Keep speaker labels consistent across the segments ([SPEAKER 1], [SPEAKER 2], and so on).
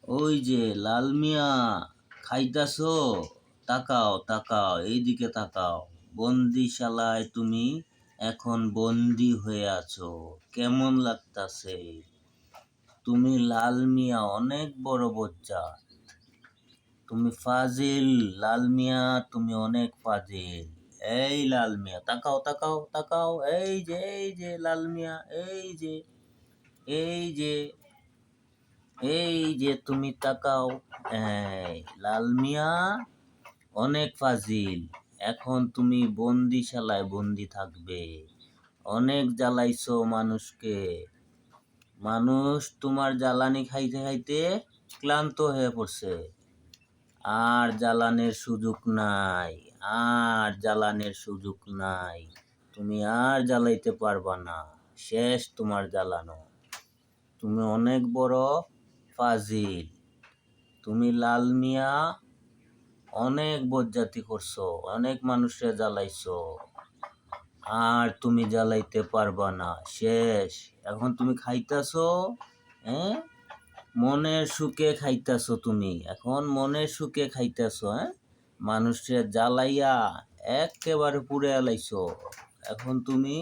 [SPEAKER 1] ওই যে লাল মিয়া, খাইতাছো? তাকাও তাকাও, এইদিকে তাকাও। বন্দিশালায় তুমি এখন বন্দি হয়ে আছো। কেমন লাগতাছে? তুমি লাল মিয়া অনেক বড় বজ্জাত। তুমি ফাজিল লাল মিয়া, তুমি অনেক ফাজিল। এই লাল মিয়া, তাকাও তাকাও তাকাও। এই যে লাল মিয়া, এই যে তুমি তাকাও। লাল মিয়া অনেক ফাজিল। এখন তুমি বন্দিশালায় বন্দি থাকবে। অনেক জ্বালাইছো মানুষকে। মানুষ তোমার জ্বালানি খাইতে খাইতে ক্লান্ত হয়ে পড়ছে। আর জ্বালানের সুযোগ নাই, আর জ্বালানের সুযোগ নাই। তুমি আর জ্বালাইতে পারবা না। শেষ তোমার জ্বালানো। তুমি অনেক বড় ফাজিল। তুমি লাল মিয়া অনেক বজ্জাতি করছো, অনেক মানুষের জ্বালাইছো। আর তুমি জ্বালাইতে পারবা না। শেষ। এখন তুমি খাইতাছো, হ্যাঁ? মনের সুখে খাইতাছো তুমি। এখন মনের সুখে খাইতাছো, হ্যাঁ? মানুষের জ্বালাইয়া একেবারে পুড়ে এলাইছো। এখন তুমি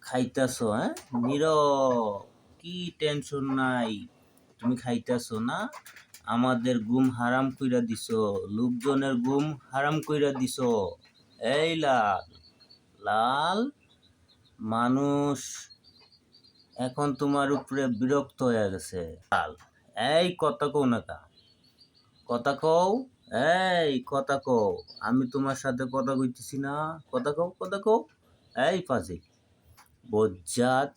[SPEAKER 1] খাইতাছো, হ্যাঁ? নীরব, কি টেনশন নাই। তুমি খাইতাছো না? আমাদের ঘুম হারাম কইরা দিছো, লোকজনের ঘুম হারাম কইরা দিছো। এই লাল লাল মানুষ এখন তোমার উপরে বিরক্ত হয়ে গেছে। লাল, এই কথা কও না কা? কথা কও, কথা কও। আমি তোমার সাথে কথা কইতেছি না? কথা কও, কথা কও। এই ফাজিল বজ্জাত।